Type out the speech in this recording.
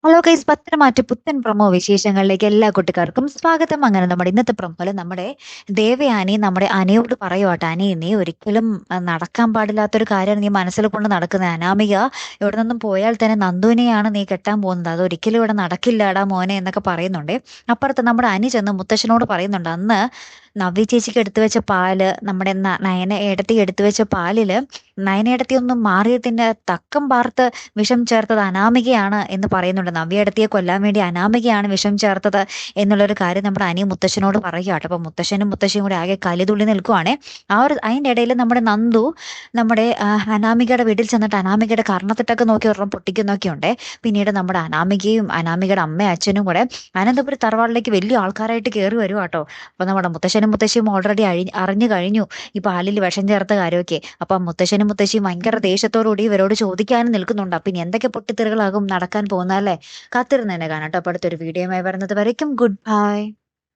Hello guys, Patharamattu പുത്തൻ promo വിശേഷങ്ങളിലേക്ക് എല്ലാ കൂട്ടുകാർക്കും സ്വാഗതം. അങ്ങനെ നമ്മുടെ ഇന്നത്തെ പ്രൊമോയില് നമ്മുടെ ദേവയാനി നമ്മുടെ അനയോട് പറയുവാട്ടെ, അനി നീ ഒരിക്കലും നടക്കാൻ പാടില്ലാത്തൊരു കാര്യമാണ് നീ മനസ്സിൽ കൊണ്ട് നടക്കുന്നത്. അനാമിക ഇവിടെ നിന്നും പോയാൽ തന്നെ നന്ദുവിനെയാണ് നീ കെട്ടാൻ പോകുന്നത്, അതൊരിക്കലും ഇവിടെ നടക്കില്ലാടാ മോനെ എന്നൊക്കെ പറയുന്നുണ്ട്. അപ്പുറത്ത് നമ്മുടെ അനി ചെന്ന് മുത്തശ്ശനോട് പറയുന്നുണ്ട്, അന്ന് നവ്യ ചേച്ചിക്ക് എടുത്തു വെച്ച പാല്, നമ്മുടെ നയന ഏടത്തി എടുത്തു വെച്ച പാലില് നയനേടത്തി ഒന്നും മാറിയതിന്റെ തക്കം പാർത്ത് വിഷം ചേർത്തത് അനാമികയാണ് എന്ന് പറയുന്നുണ്ട്. നവ്യേടത്തിയെ കൊല്ലാൻ വേണ്ടി അനാമികയാണ് വിഷം ചേർത്തത് എന്നുള്ളൊരു കാര്യം നമ്മുടെ അനി മുത്തശ്ശനോട് പറയുക കേട്ടോ. അപ്പൊ മുത്തശ്ശനും മുത്തശ്ശിയും കൂടി ആകെ കലിതുള്ളി നിൽക്കുവാണേ. അതിന്റെ ഇടയിൽ നമ്മുടെ നന്ദു നമ്മുടെ അനാമികയുടെ വീട്ടിൽ ചെന്നിട്ട് അനാമികയുടെ കർണത്തിട്ടൊക്കെ നോക്കി ഒരെണ്ണം പൊട്ടിക്കുന്നൊക്കെ ഉണ്ട്. പിന്നീട് നമ്മുടെ അനാമികയും അനാമികയുടെ അമ്മയും അച്ഛനും കൂടെ അനന്തപുരി തറവാടിലേക്ക് വലിയ ആൾക്കാരായിട്ട് കയറി വരും കേട്ടോ. അപ്പൊ നമ്മുടെ മുത്തശ്ശനും മുത്തശ്ശിയും ഓൾറെഡി അറിഞ്ഞു കഴിഞ്ഞു ഈ പാലിൽ വിഷം ചേർത്ത കാര്യമൊക്കെ. അപ്പൊ മുത്തശ്ശനും മുത്തശ്ശിയും ഭയങ്കര ദേഷ്യത്തോടുകൂടി ഇവരോട് ചോദിക്കാനും നിൽക്കുന്നുണ്ട്. അപ്പൊ ഇനി എന്തൊക്കെ പൊട്ടിത്തെറികളാകും നടക്കാൻ പോകുന്ന അല്ലേ? കാത്തിരുന്ന് തന്നെ കാണാം കേട്ടോ. അപ്പൊ അടുത്തൊരു വീഡിയോയുമായി വരുന്നത് വരയ്ക്കും ഗുഡ് ബൈ.